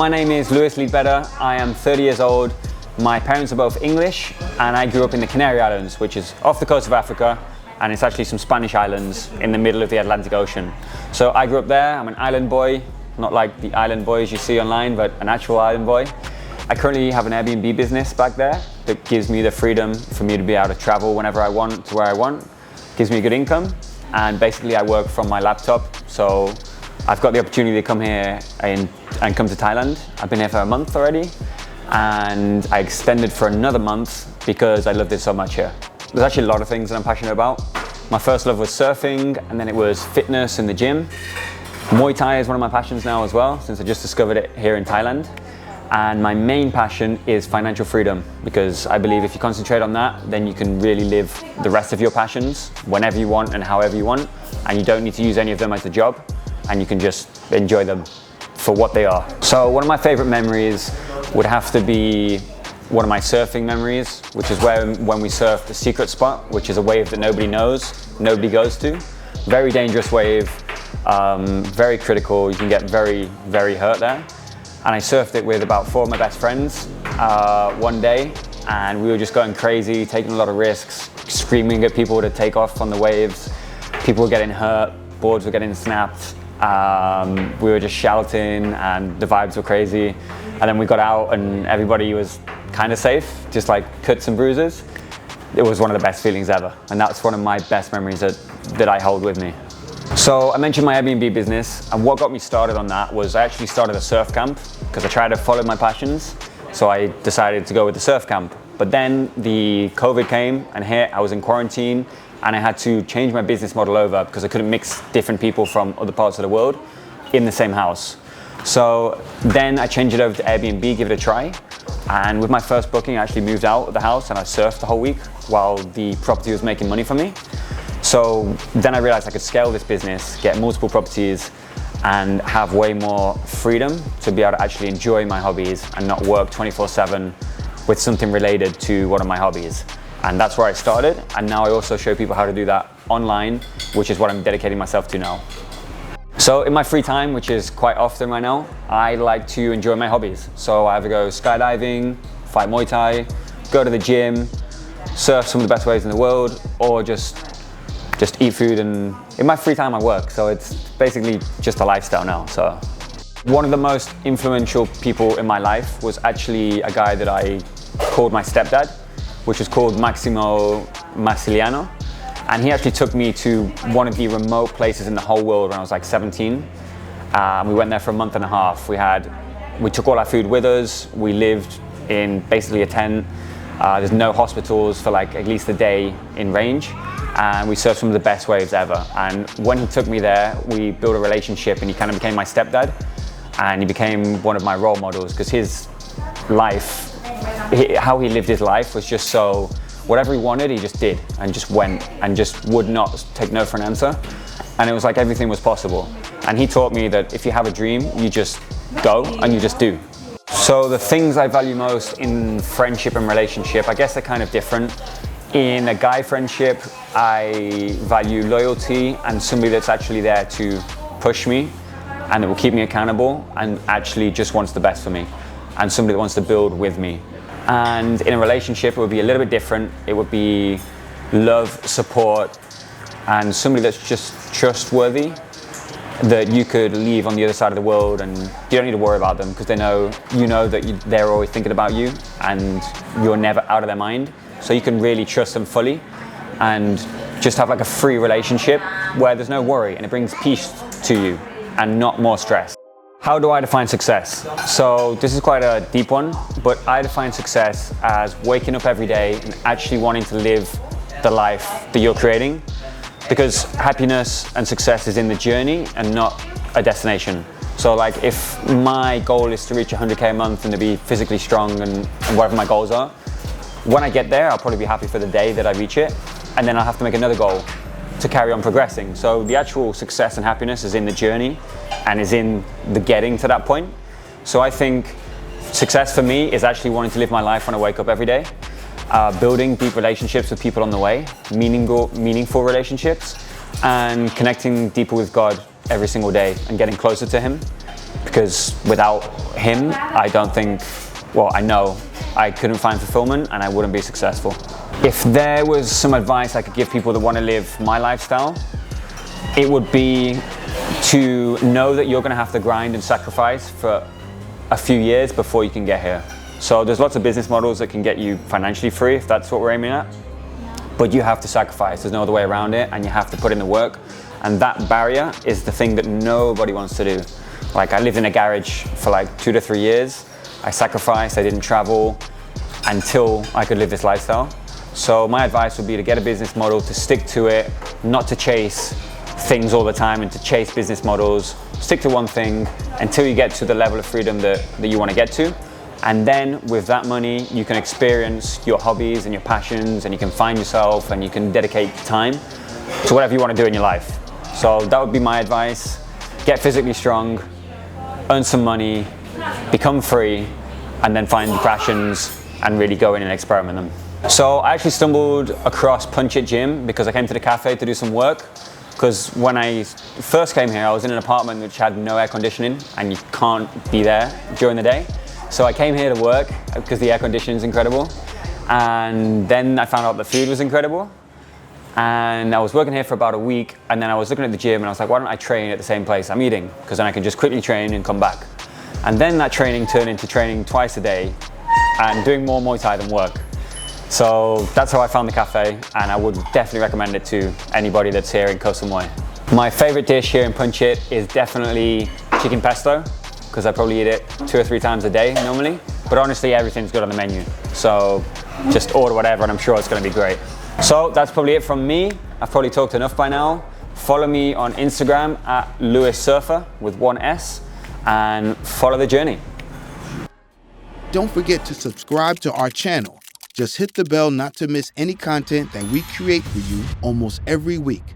my name is Lewis Leadbetter. I am 30 years old. My parents are both English, and I grew up in the Canary Islands, which is off the coast of Africa, and it's actually some Spanish islands in the middle of the Atlantic Ocean. So I grew up there. I'm an island boy, not like the island boys you see online, but an actual island boy. I currently have an Airbnb business back there that gives me the freedom for me to be able to travel whenever I want to where I want. Gives me a good income, and basically I work from my laptop. So I've got the opportunity to come here and come to Thailand. I've been here for a month already, and I extended for another month because I loved it so much here. There's actually a lot of things that I'm passionate about. My first love was surfing, and then it was fitness in the gym. Muay Thai is one of my passions now as well, since I just discovered it here in Thailand. And my main passion is financial freedom, because I believe if you concentrate on that, then you can really live the rest of your passions whenever you want and however you want, and you don't need to use any of them as a job, and you can just enjoy them for what they are. So one of my favorite memories would have to be one of my surfing memories, which is when we surfed the secret spot, which is a wave that nobody knows, nobody goes to. Very dangerous wave, very critical. You can get very, very hurt there. And I surfed it with about 4 of my best friends one day, and we were just going crazy, taking a lot of risks, screaming at people to take off on the waves. People were getting hurt, boards were getting snapped. We were just shouting, and the vibes were crazy. And then we got out and everybody was kind of safe, just like cuts and bruises. It was one of the best feelings ever. And that's one of my best memories that I hold with me. So I mentioned my Airbnb business, and what got me started on that was I actually started a surf camp because I tried to follow my passions. So I decided to go with the surf camp. But then the COVID came, and here I was in quarantine, and I had to change my business model over because I couldn't mix different people from other parts of the world in the same house. So then I changed it over to Airbnb, give it a try. And with my first booking, I actually moved out of the house and I surfed the whole week while the property was making money for me. So then I realized I could scale this business, get multiple properties, and have way more freedom to be able to actually enjoy my hobbies and not work 24/7 with something related to one of my hobbies. And that's where I started. And now I also show people how to do that online, which is what I'm dedicating myself to now. So in my free time, which is quite often right now, I like to enjoy my hobbies. So I either go skydiving, fight Muay Thai, go to the gym, surf some of the best waves in the world, or just eat food. And in my free time I work, so it's basically just a lifestyle now. So one of the most influential people in my life was actually a guy that I called my stepdad, which was called Maximo Massiliano. And he actually took me to one of the remote places in the whole world when I was like 17. We went there for a month and a half. We took all our food with us. We lived in basically a tent. There's no hospitals for like at least a day in range. And we surfed some of the best waves ever. And when he took me there, we built a relationship, and he kind of became my stepdad. And he became one of my role models because his life, how he lived his life was just so, whatever he wanted, he just did and just went and just would not take no for an answer. And it was like everything was possible. And he taught me that if you have a dream, you just go and you just do. So the things I value most in friendship and relationship, I guess they're kind of different. In a guy friendship, I value loyalty and somebody that's actually there to push me and that will keep me accountable and actually just wants the best for me, and somebody that wants to build with me. And in a relationship, it would be a little bit different. It would be love, support, and somebody that's just trustworthy, that you could leave on the other side of the world and you don't need to worry about them because you know that they're always thinking about you and you're never out of their mind. So you can really trust them fully and just have like a free relationship where there's no worry, and it brings peace to you and not more stress. How do I define success? So this is quite a deep one, but I define success as waking up every day and actually wanting to live the life that you're creating, because happiness and success is in the journey and not a destination. So like if my goal is to reach 100K a month and to be physically strong and whatever my goals are, when I get there, I'll probably be happy for the day that I reach it, and then I'll have to make another goal to carry on progressing. So the actual success and happiness is in the journey and is in the getting to that point. So I think success for me is actually wanting to live my life when I wake up every day, building deep relationships with people on the way, meaningful relationships, and connecting deeper with God every single day and getting closer to Him. because without him, I don't think, well, I know I couldn't find fulfillment and I wouldn't be successful. If there was some advice I could give people that want to live my lifestyle, it would be to know that you're going to have to grind and sacrifice for a few years before you can get here. So there's lots of business models that can get you financially free if that's what we're aiming at, but you have to sacrifice. There's no other way around it, and you have to put in the work. And that barrier is the thing that nobody wants to do. Like, I lived in a garage for like 2 to 3 years. I sacrificed, I didn't travel until I could live this lifestyle. So my advice would be to get a business model, to stick to it, not to chase things all the time and to chase business models. Stick to one thing until you get to the level of freedom that you want to get to. And then with that money, you can experience your hobbies and your passions, and you can find yourself, and you can dedicate time to whatever you want to do in your life. So that would be my advice. Get physically strong, earn some money, become free, and then find your passions and really go in and experiment them. So I actually stumbled across Punch It Gym because I came to the cafe to do some work. Because when I first came here, I was in an apartment which had no air conditioning, and you can't be there during the day. So I came here to work because the air conditioning is incredible. And then I found out the food was incredible. And I was working here for about a week, and then I was looking at the gym and I was like, why don't I train at the same place I'm eating? Because then I can just quickly train and come back. And then that training turned into training twice a day and doing more Muay Thai than work. So that's how I found the cafe, and I would definitely recommend it to anybody that's here in Koh Samui. My favorite dish here in Punch It is definitely chicken pesto, because I probably eat it 2 or 3 times a day normally. But honestly, everything's good on the menu. So just order whatever and I'm sure it's going to be great. So that's probably it from me. I've probably talked enough by now. Follow me on Instagram at LewisSurfer with 1 S, and follow the journey. Don't forget to subscribe to our channel. Just hit the bell not to miss any content that we create for you almost every week.